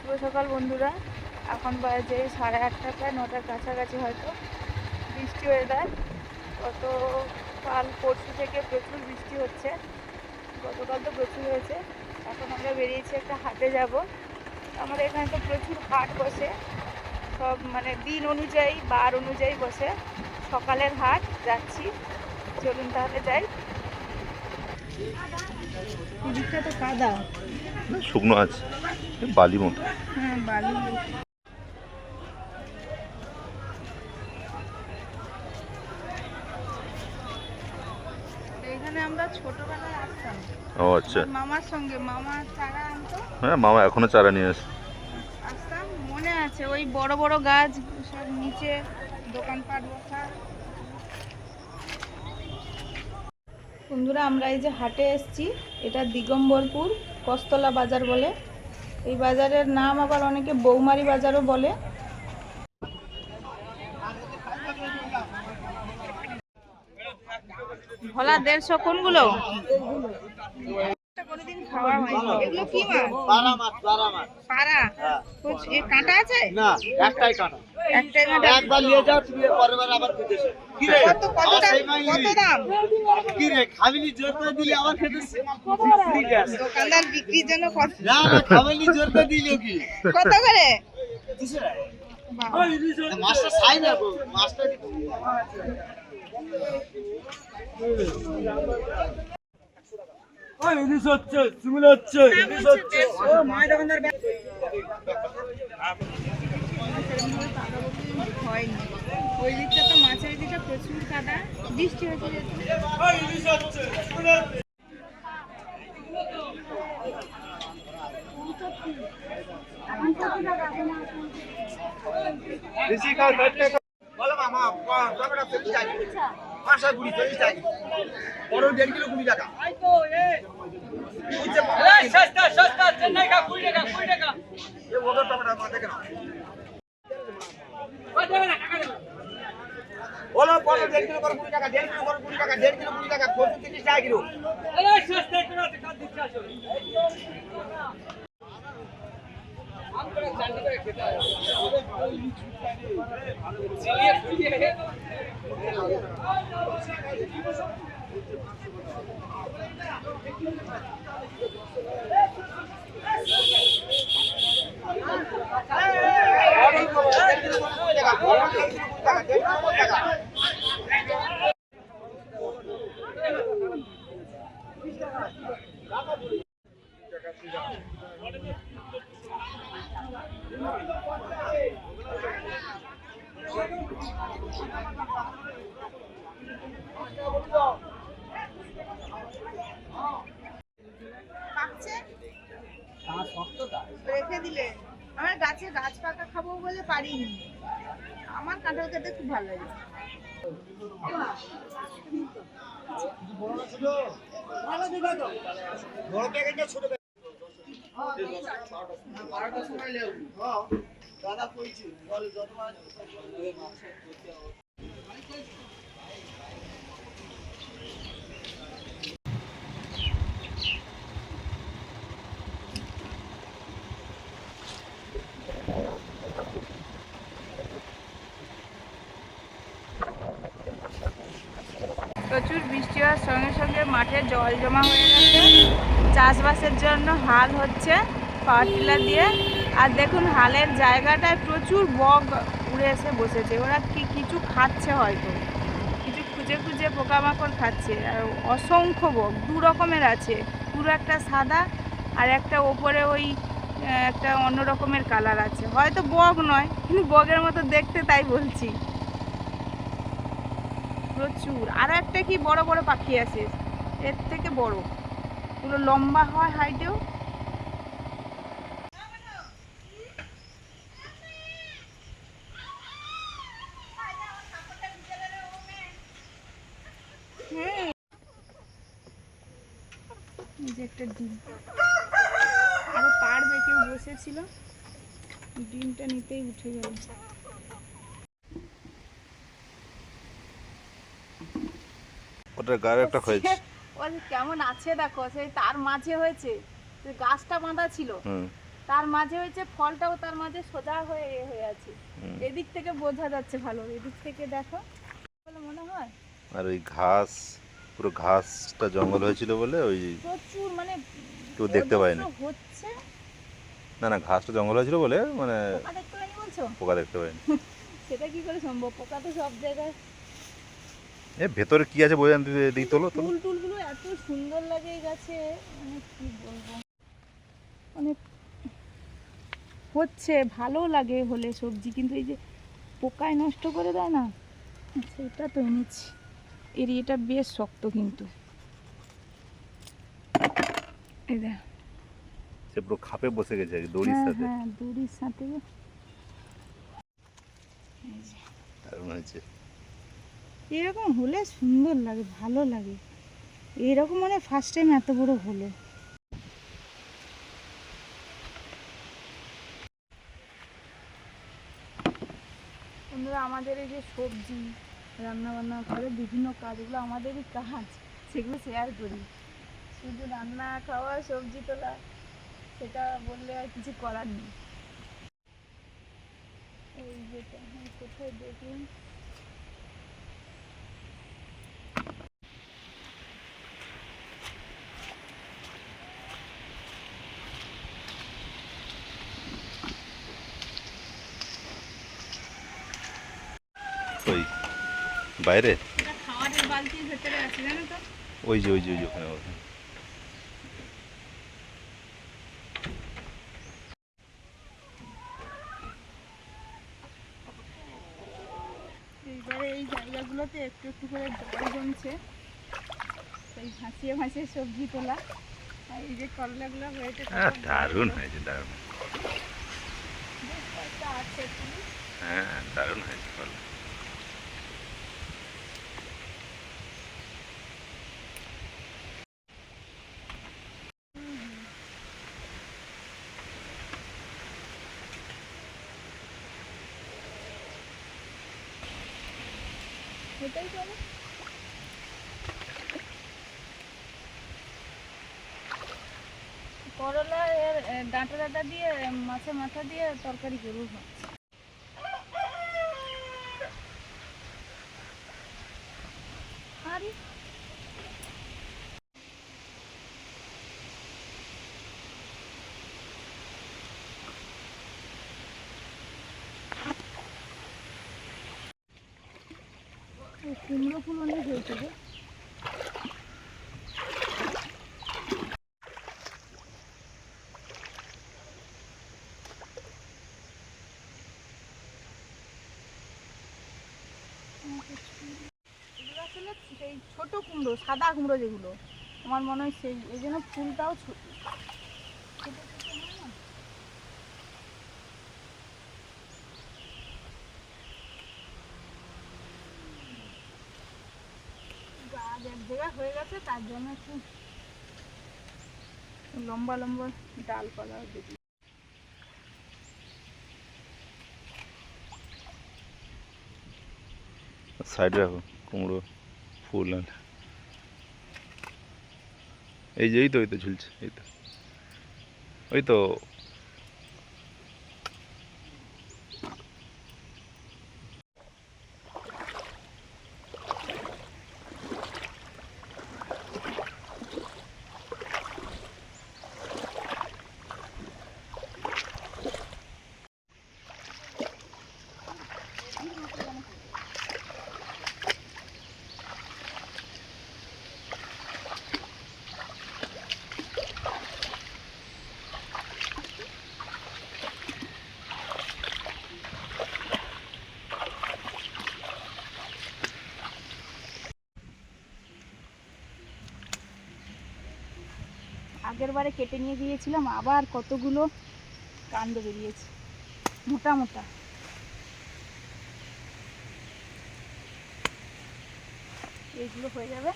শুভ সকাল বন্ধুরা। এখন বাজে 8:30, প্রায় 9টার কাছাকাছি হয়তো। বৃষ্টি ওয়েদার, কাল পরশু থেকে প্রচুর বৃষ্টি হচ্ছে, গতকাল তো প্রচুর হয়েছে। এখন আমরা বেরিয়েছি একটা হাটে যাব। আমাদের এখানে তো প্রচুর হাট বসে, সব মানে দিন অনুযায়ী বার অনুযায়ী বসে। সকালের হাট, যাচ্ছি, চলুন তাহলে যাই। এদিকটা তো কাদা, শুকনো আছে, বালি মতো। হ্যাঁ বালি। এখানে আমরা ছোটবেলায় আসতাম। ও আচ্ছা, মামার সঙ্গে, মামা চারা আনতো। হ্যাঁ মামা এখনো চারা নিয়ে আসে। আসতাম, মনে আছে ওই বড় বড় গাছ, সব নিচে দোকানপাট বসা। বন্ধুরা, আমরা এই যে হাটে এসেছি, এটা দিগম্বরপুর কস্তলা বাজার বলে। এই বাজারের নাম আবার অনেকে বৌমারি বাজারও বলে। ভোলা 150 কোনগুলো? কোনদিন খাওয়া হয়নি। এগুলো কি মাছ? পারা মাছ, পারা মাছ। পারা? এ কাঁটা আছে? না, একটাই কাটা। একটাই কাঁটা। একবার নিয়ে যাও, তুমি পরের বার আবার খেতেছো। কি রে? কত দাম? কি রে? খাবিনি জোর করে দিলে আবার খেতেছে। দোকানদার বিক্রির জন্য কত? না না, খাবিনি জোর করে দিলে কি? কত করে? মাছটা ছাই না গো, মাছটা ওই ইলিশ হচ্ছে, চিংড়ি হচ্ছে, ইলিশ হচ্ছে। ও মাছ দোকানদার হয়নি। ওই দিকটা তো মাছের দিকটা প্রচুর কাদা, বৃষ্টি হয়েছে যেহেতু। ওই ইলিশ হচ্ছে, চিংড়ি হচ্ছে। বেশি কাল কাটতে বলো মামা, টাকাটা 40 টাকা। পাঁচা গুড়ি 40 টাকা। বড় 1.5 কিলো 20 টাকা। এই তো এই সস্তা সস্তা চেন্নাই কা 20 টাকা 20 টাকা। এ ওদের টাকাটা মাথা কেন? ওই দেবে না টাকা দেবে। বলো বড় 1.5 কিলো করে 20 টাকা, 1.5 কিলো করে 20 টাকা, 1.5 কিলো 20 টাকা, 30 টাকা কিলো। এই সস্তা করে টাকা দিচ্ছি আসো। রেখে দিলে আমার গাছে গাছ পাকা খাবো বলে পারিনি। আমার কাঁঠাল খেতে খুব ভালো লাগে। বড় প্যাকেটটা ছোট প্যাকেট। বারোটার সময় লেও। হ্যাঁ দাদা কইছি বল যত মাছ প্রচুর বৃষ্টি হওয়ার সঙ্গে সঙ্গে মাঠে জল জমা হয়ে গেছে। চাষবাসের জন্য হাল হচ্ছে পাওয়ার টিলার দিয়ে। আর দেখুন হালের জায়গাটায় প্রচুর বক উড়ে এসে বসেছে। ওরা কিছু খাচ্ছে, হয়তো কিছু খুঁজে খুঁজে পোকামাকড় খাচ্ছে। আর অসংখ্য বক, 2 রকমের আছে, পুরো একটা সাদা আর একটা ওপরে ওই একটা অন্য রকমের কালার আছে। হয়তো বক নয়, কিন্তু বকের মতো দেখতে, তাই বলছি। প্রচুর। আরো একটা কি বড় বড় পাখি আছে, এর থেকে বড়, পুরো লম্বা হয় হাইটেও। এই যে একটা ডিম, আরো পারবে, কেউ বসেছিল, ডিমটা নিতেই উঠে গেল। ওটার গায়ে একটা হয়েছে। ও কেমন আছে দেখো, সেই তার মাঝে হয়েছে, গাছটা বাঁধা ছিল, তার মাঝে হয়েছে ফলটাও তার মাঝে সোজা হয়ে হয়ে আছে। হুম। এদিক থেকে বোঝা যাচ্ছে ভালো, এদিক থেকে দেখো বলে মনে হয় আর ওই ঘাস, পুরো ঘাসটা জঙ্গল হয়েছিল বলে ওই প্রচুর মানে কেউ দেখতে পায়নি। অজস্র হচ্ছে। না না, ঘাসটা জঙ্গল হয়েছিল বলে মানে পোকা দেখতে পাইনি বলছো? পোকা দেখতে পায়নি। সেটা কি করে সম্ভব? পোকা তো সব জায়গায়। এ ভেতরে কি আছে বোঝা জানতে দিই, তোলো তোলো। ফুল টুলগুলো এত সুন্দর লাগে এই গাছে, মানে কি বলবো, মানে হচ্ছে ভালো লাগে হলে সবজি, কিন্তু এই যে পোকায় নষ্ট করে দেয় না। আচ্ছা এটা তো এনেছি, এটা বেশ শক্ত কিন্তু এই দেখ। সে পুরো খাপে বসে গেছে আর কি, দড়ির হ্যাঁ সাথে। হ্যাঁ দড়ির সাথে। এই যে দারুণ হয়েছে। এরকম হলে সুন্দর লাগে, ভালো লাগে। এরকম মানে ফার্স্ট টাইম এত বড় হলো। বন্ধুরা, আমাদের এই যে সবজি রান্না বান্না করে বিভিন্ন কাজগুলো আমাদেরই কাজ, সেগুলো শেয়ার করি। শুধু রান্না খাওয়া সবজি তোলা সেটা বললে আর কিছু করার নেই। এই যেটা কোথায় দেখুন, ওই বাইরে এটা খাওয়ারের বালতির ভেতরে আছে জানো তো। ওই যে ওই যে ওই যে ওখানে ওখানে। এইবারে এই জায়গাগুলোতে একটু একটু করে জল জমছে, সেই ভাসিয়ে ভাসিয়ে সবজি তোলা। আর এই যে করলাগুলো হয়েছে দারুণ হয়েছে, দারুণ। বেশ কয়েকটা আছে এখানে। হ্যাঁ দারুণ হয়েছে ভালো। এটাই চলো। করলা এর ডাঁটা ডাঁটা দিয়ে মাছের মাথা দিয়ে তরকারি করবো ভাবছি। আরে কুমড়ো ফুল অনেক হয়েছে গো। এগুলো আসলে সেই ছোট কুমড়ো, সাদা কুমড়ো যেগুলো, আমার মনে হয় সেই, এই জন্য ফুলটাও ছোট ছোট হয় না? গাছ এক জায়গায় হয়ে গেছে, তার জন্য একটু লম্বা লম্বা ডালপালা দেখি। সাইডে রাখো কুমড়ো ফুল। আর এই যে এই তো ঝুলছে, এই তো ওই তো। আগের বারে কেটে নিয়ে গিয়েছিলাম, আবার কতগুলো কাণ্ড বেরিয়েছে মোটা মোটা। এইগুলো হয়ে যাবে,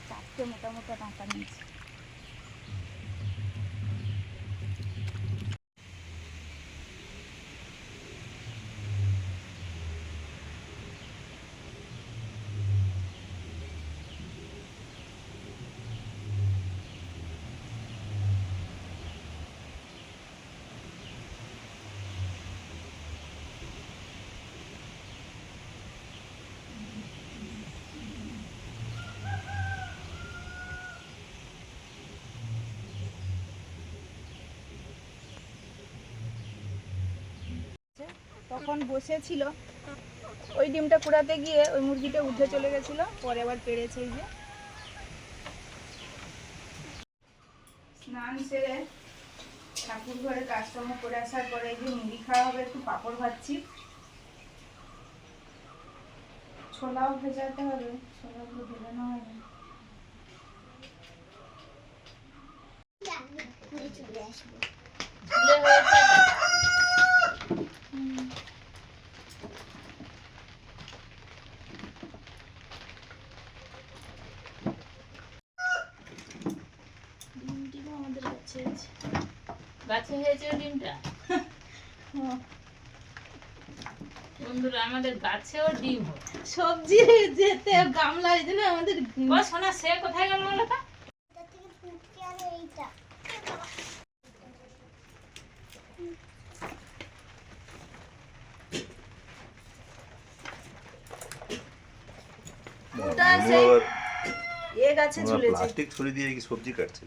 4টে মোটা মোটা ডাঁটা নিয়েছি। যখন বসেছিল ওই ডিমটা কুড়াতে গিয়ে ওই মুরগিটা উঠে চলে গেছিল, পরে আবার পেরেছে। এই যে স্নান সেরে ঠাকুর ঘরে কাজকর্ম করে আসার পরে এই যে মুড়ি খাওয়া হবে, একটু পাঁপড় ভাজছি, ছোলাও ভেজাতে হবে, ছোলাগুলো ভেজানো হয় না। ডিমটিও আমাদের কাছে আছে। গাছে হয়েছে ডিমটা বন্ধুরা, আমাদের গাছেও ডিম হয়। সবজি যেতে গামলা এই জন্য আমাদের ও সোনা, সে কোথায় গেল বলো তো? ওটা সেই এ গাছে ঝুলেছে। প্লাস্টিক ছুরি দিয়ে কি সবজি কাটছে?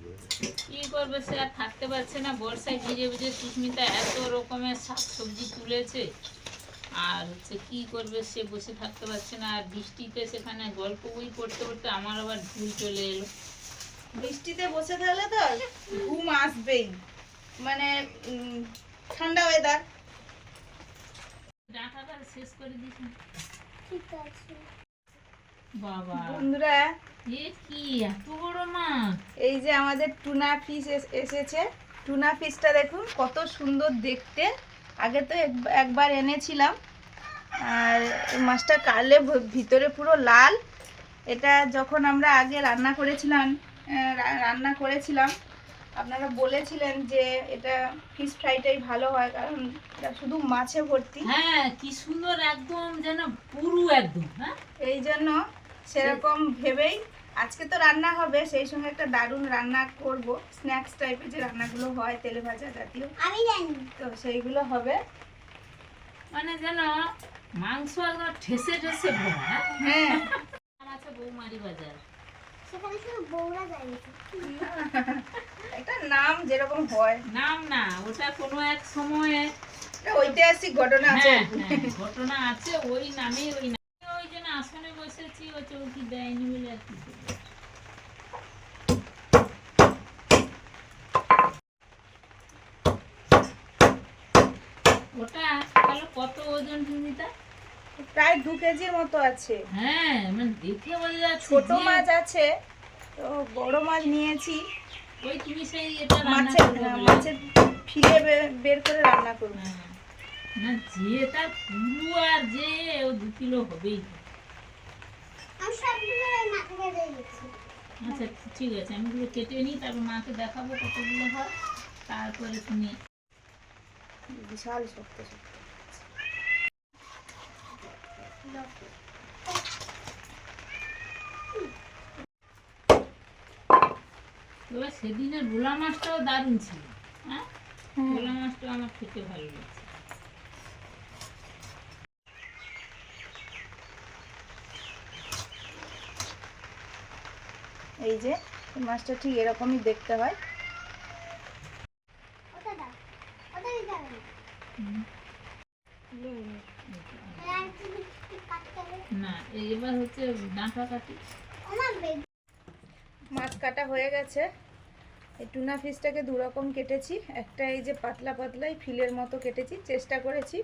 কি করবে, সে আর থাকতে পারছে না। বর্ষায় ভিজে ভিজে সুস্মিতা এত রকমের শাক সবজি তুলেছে, আর হচ্ছে কি করবে, সে বসে থাকতে পারছে না। আর বৃষ্টিতে সেখানে গল্প বই পড়তে পড়তে আমার আবার ঢুল চলে এলো। বৃষ্টিতে বসে থাকলে তো ঘুম আসবেই, মানে ঠান্ডা ওয়েদার। ডাঁটাটা শেষ করে দিস। বাবা বন্ধুরা, এ কি এত বড় মাছ! এই যে আমাদের টুনা ফিশ এসেছে। টুনা ফিশটা দেখুন কত সুন্দর দেখতে। আগে তো একবার এনেছিলাম, আর এই মাছটা কাটলে ভিতরে পুরো লাল। এটা যখন আমরা আগে রান্না করেছিলাম আপনারা বলেছিলেন যে এটা ফিশ ফ্রাইটাই ভালো হয়, কারণ এটা শুধু মাছে ভর্তি। হ্যাঁ, কি সুন্দর, একদম যেন পুরু একদম। হ্যাঁ, এই জন্য সেরকম ভেবেই আজকে তো রান্না হবে, সেই সঙ্গে একটা দারুণ রান্না করব, স্ন্যাক্স টাইপের যে রান্নাগুলো হয় তেলে ভাজা জাতীয়, আমি জানি তো সেইগুলো হবে। মানে যেন মাংস একদম ঠেসে ঠেসে ভরা। হ্যাঁ, আছে বৌমারি বাজার, সেখানে শুধু বউরা যায়। একটা নাম যেরকম হয়, নাম না, ওটা কোনো এক সময়ে একটা ঐতিহাসিক ঘটনা আছে। হ্যাঁ, হ্যাঁ, ঘটনা আছে, ওই নামে ওই জন্য আসনে বসেছি, ও চৌকি দেয়নি বলে আর কি করবো। ওটা তাহলে কত ওজন সুমিতা? প্রায় 2 কেজির মতো আছে। হ্যাঁ, মানে দেখে বোঝা যাচ্ছে ছোট যে মাছ আছে, তো বড় মাছ নিয়েছি। ওই তুমি সেই এটা রান্না মাছের করবে বলে। মাছের ফিলে বের করে রান্না করবো। হ্যাঁ, না যে তার পুরু আর যে ও 2 কিলো হবেই। আমি সবগুলো মাকে দিয়ে দিচ্ছি। আচ্ছা ঠিক আছে, আমি এগুলো কেটে নিই, তারপর মাকে দেখাবো কতগুলো হয়, তারপরে তুমি। বিশাল শক্ত শক্ত। এবার সেদিনের ভোলা মাছটাও দারুণ ছিল। হ্যাঁ, ভোলা মাছটাও আমার খেতে ভালো লাগছে। এই যে এই মাছটা ঠিক এরকমই দেখতে হয়। ওটা দাও, ওটা দিতে হবে না। আর কি কাটতে হবে? না, এবার হচ্ছে ডাঁটা কাটি। আমার বেবি মাছ কাটা হয়ে গেছে। এই টুনা ফিশটাকে 2 রকম কেটেছি। একটা এই যে পাতলা পাতলাই ফিলের মতো কেটেছি, চেষ্টা করেছি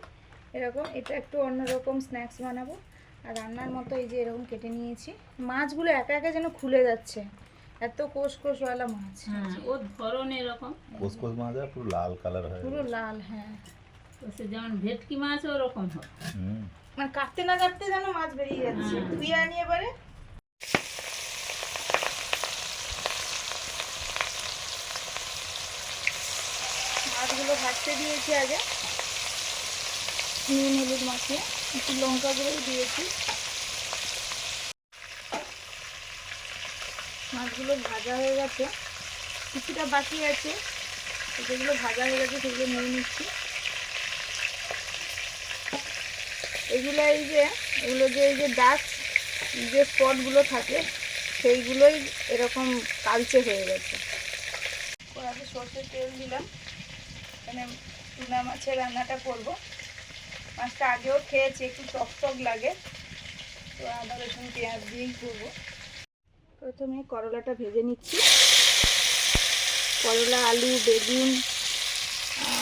এরকম। এটা একটু অন্যরকম স্ন্যাক্স বানাবো। আর রান্নার মতো এই যে এরকম কেটে নিয়েছি। মাছগুলো একা একা যেন খুলে যাচ্ছে, এত কোষ কোষওয়ালা মাছ। হ্যাঁ, ওর ধরন এরকম কোসকোস মাছ পুরো লাল কালার হয়। পুরো লাল। হ্যাঁ, তো সে যেমন ভেটকি মাছ ওরকম হয়। মানে কাটতে না কাটতে যেন মাছ বেরিয়ে যাচ্ছে। হ্যাঁ। ধুয়ে আনি এবারে। মাছগুলো ভাজতে দিয়েছি আগে, নুন হলুদ মাখিয়ে, একটু লঙ্কা গুঁড়ো দিয়েছি। মাছগুলো ভাজা হয়ে গেছে, কিছুটা বাকি আছে, যেগুলো ভাজা হয়ে গেছে সেগুলো নিয়ে নিচ্ছি। এগুলো এই যে এই যে ডার্ক যে স্পটগুলো থাকে সেইগুলোই এরকম কালচে হয়ে গেছে। কড়াতে সর্ষের তেল দিলাম, এখানে টুনা মাছের রান্নাটা করব। মাছটা আগেও খেয়েছি, একটু টক টক লাগে, তো আদা রসুন পেঁয়াজ দিয়েই করবো। প্রথমে করলাটা ভেজে নিচ্ছি। করলা, আলু, বেগুন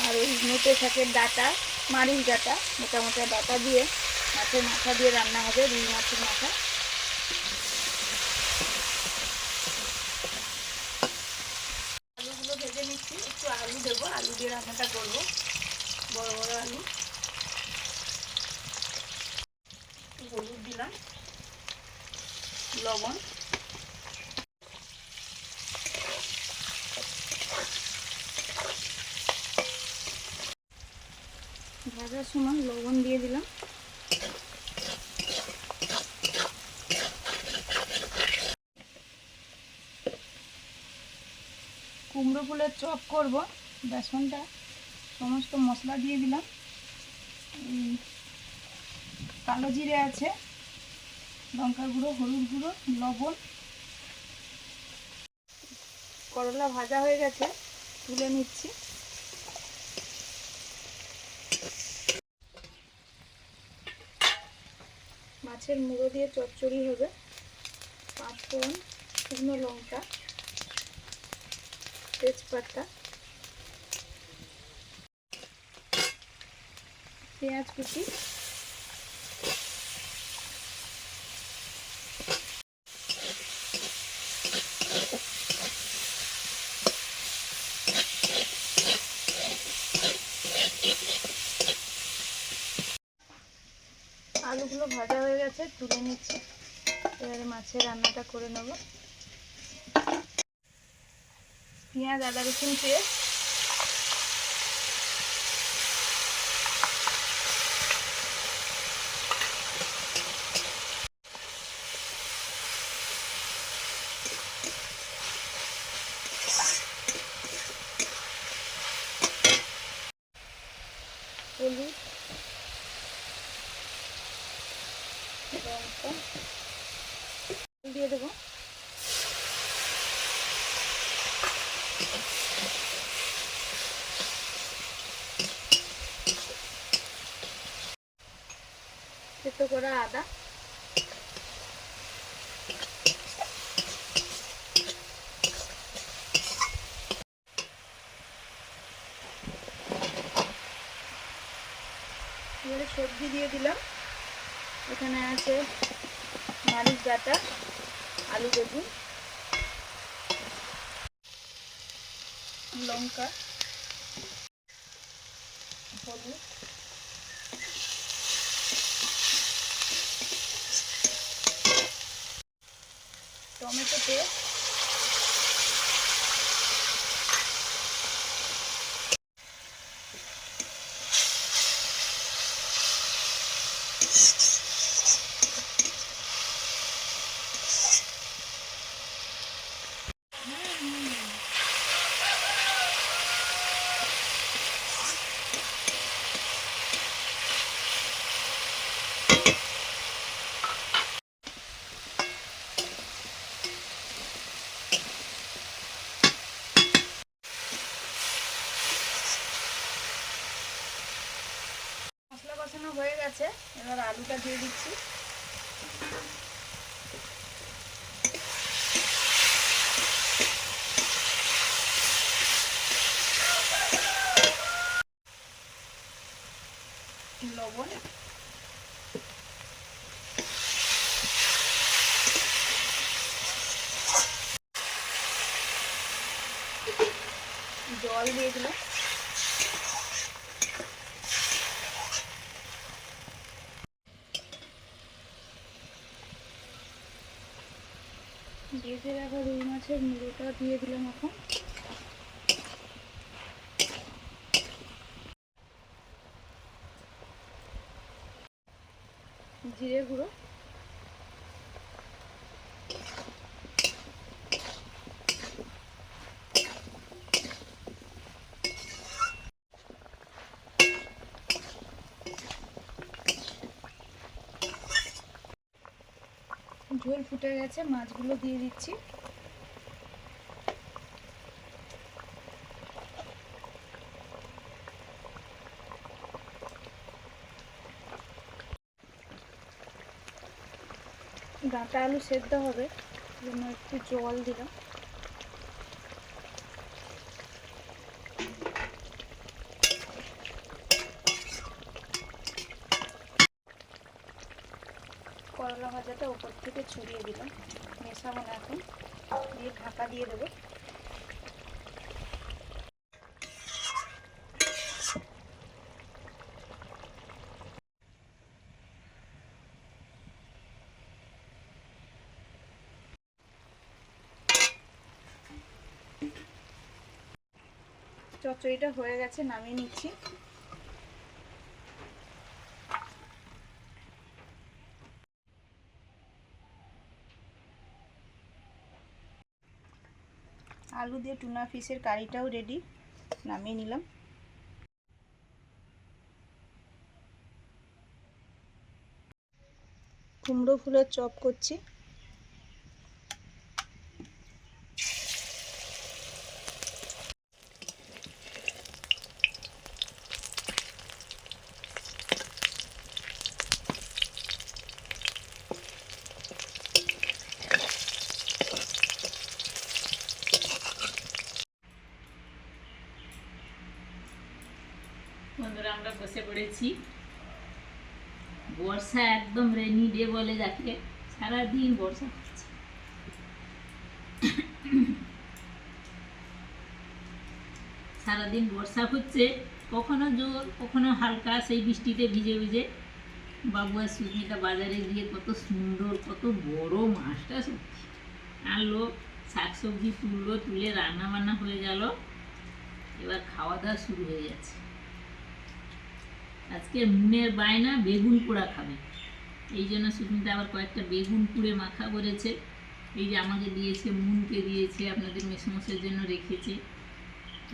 আর ওই মেটে শাকের ডাঁটা, মারিচ ডাঁটা, মোটা মোটা ডাঁটা দিয়ে মাছের মাথা দিয়ে রান্না হবে, রুই মাছের মাথা। আলুগুলো ভেজে নিচ্ছি, একটু আলু দেবো, আলু দিয়ে রান্নাটা করবো, বড় বড় আলু। একটু হলুদ দিলাম, লবণ, ভাজার সময় লবণ দিয়ে দিলাম। কুমড়ো ফুলের চপ করব, বেসনটা সমস্ত মশলা দিয়ে দিলাম। কালো জিরে আছে, লঙ্কা গুঁড়ো, হলুদ গুঁড়ো, লবণ। করলা ভাজা হয়ে গেছে, তুলে নিচ্ছি। মাছের মুড়ো দিয়ে চচ্চড়ি হবে। পাঁচফোড়ন, শুকনো লঙ্কা, তেজপাতা, পেঁয়াজ কুচি, আলুগুলো ভাজা হয়ে গেছে, তুলে নিচ্ছি। এবারে মাছের রান্নাটা করে নেব। পেঁয়াজ, আদা রসুন পেস্ট, হলুদ, লঙ্কা দিয়ে দেবো। থেতো করা আদা, এবারে সবজি দিয়ে দিলাম। এখানে আছে মারিচ ডাঁটা, আলু, বেগুন, লঙ্কা, হলুদ, টমেটো পেস্ট, মশলা কষানো হয়ে গেছে। এবার আলুটা দিয়ে দিচ্ছি। লবণ, জল দিয়ে দিলাম। ভেজে রাখা রুই মাছের মুড়োটা দিয়ে দিলাম এখন। জিরে গুঁড়ো, ঝোল ফুটে গেছে, মাছগুলো দিয়ে দিচ্ছি। ডাঁটা আলু সেদ্ধ হবে, জন্য একটু জল দিলাম। করলা ভাজাটা উপর থেকে ছড়িয়ে দিলাম, মেশাবো না এখন, দিয়ে ঢাকা দিয়ে দেবো। চচ্চড়িটা হয়ে গেছে, নামিয়ে নিচ্ছি। আলু দিয়ে টুনা ফিশের কারিটাও রেডি, নামিয়ে নিলাম। কুমড়ো ফুলের চপ করছি। বন্ধুরা আমরা বসে পড়েছি, বর্ষা একদম রেনি ডে বলে যাকে, সারাদিন বর্ষা হচ্ছে। সারাদিন বর্ষা হচ্ছে, কখনো জোর কখনো হালকা, সেই বৃষ্টিতে ভিজে ভিজে বাবু আর সুস্মিতা বাজারে গিয়ে কত সুন্দর কত বড় মাছটা সত্যি আনলো, শাকসবজি তুললো, তুলে রান্না বান্না হয়ে গেল, এবার খাওয়া দাওয়া শুরু হয়ে যাচ্ছে। আজকে মুনের বায়না বেগুন পোড়া খাবে, এই জন্য সুস্মিতা আবার কয়েকটা বেগুন পুড়ে মাখা করেছে। এই যে আমাকে দিয়েছে, মুনকে দিয়েছে, আপনাদের মেসমসের জন্য রেখেছে।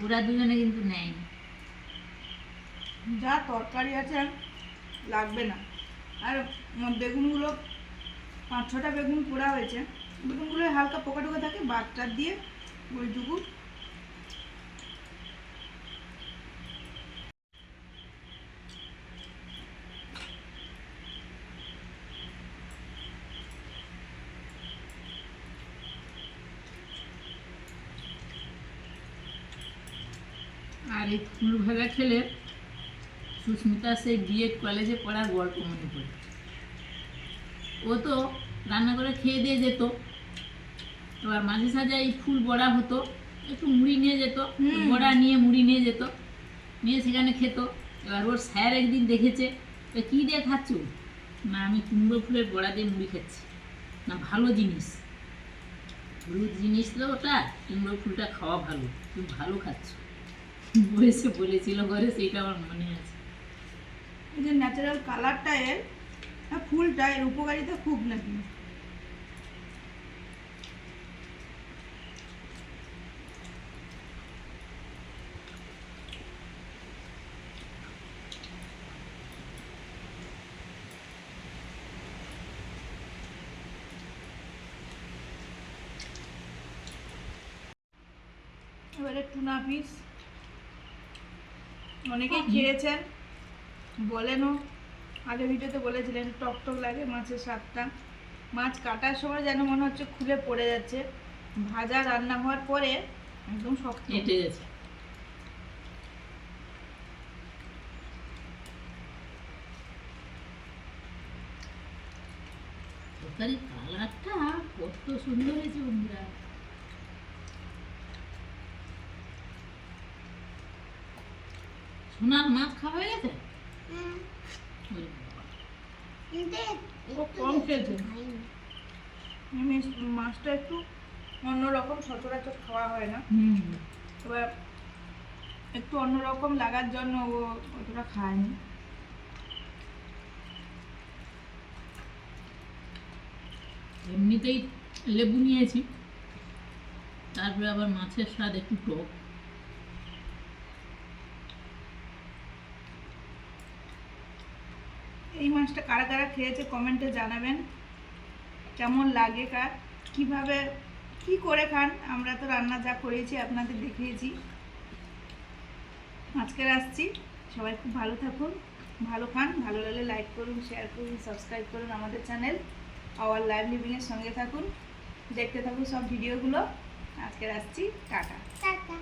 ওরা দুজনে কিন্তু নেয়নি। যা তরকারি আছে আর লাগবে না। আর বেগুনগুলো 5-6টা বেগুন পোড়া হয়েছে, বেগুনগুলো হালকা পোকা টোকা থাকে, বাটটার দিয়ে ওইটুকু। আর এই ফুল ভাজা খেলে সুস্মিতা সেই বিএড কলেজে পড়ার গল্প মনে পড়ে। ও তো রান্না করে খেয়ে দিয়ে যেত, এবার মাঝে সাঝে এই ফুল বড়া হতো, একটু মুড়ি নিয়ে যেত, বড়া নিয়ে মুড়ি নিয়ে যেত, নিয়ে সেখানে খেত। এবার ওর স্যার একদিন দেখেছে, কী দিয়ে খাচ্ছ? না আমি কুমড়ো ফুলের বড়া দিয়ে মুড়ি খাচ্ছি। না ভালো জিনিস, হলুদ জিনিস তো ওটা, কুমড়ো ফুলটা খাওয়া ভালো, তুমি ভালো খাচ্ছ বসে বলেছিল ঘরে, সেইটা আমার মনে আছে। এই যে ন্যাচারাল কালারটা এর, ফুলটা এর উপকারিতা খুব নাকি। এবারে টুনা ফিশ অনেকেই খেয়েছেন, বলেনও, আগে ভিডিওতে বলেছিলেন টক টক লাগে মাছের স্বাদটা। মাছ কাটার সময় যেন মনে হচ্ছে খুলে পড়ে যাচ্ছে, ভাজা রান্না হওয়ার পরে একদম শক্ত এঁটে গেছে। তরকারির কালারটা কত সুন্দর হয়েছে বন্ধুরা। সোনার মাছ খাওয়া হয়ে গেছে? ওরে বাবা। ও কম খেয়েছে, মাছটা একটু অন্যরকম, সচরাচর খাওয়া হয় না। এবার একটু অন্যরকম লাগার জন্য ও অতটা খায়নি। এমনিতেই লেবু নিয়েছি, তারপরে আবার মাছের স্বাদ একটু টক। এই মাছটা কারা কারা খেয়েছে কমেন্টে জানাবেন, কেমন লাগে, কার কিভাবে কি করে খান। আমরা তো রান্না যা করেছি আপনাদের দেখিয়েছি। আজকের আসছি, সবাই খুব ভালো থাকুন, ভালো খান, ভালো লাগলে লাইক করুন, শেয়ার করুন, সাবস্ক্রাইব করুন আমাদের চ্যানেল। আওয়ার লাইভ লিভিংয়ের সঙ্গে থাকুন, দেখতে থাকুন সব ভিডিওগুলো। আজকে আসছি, টাটা। টাটা।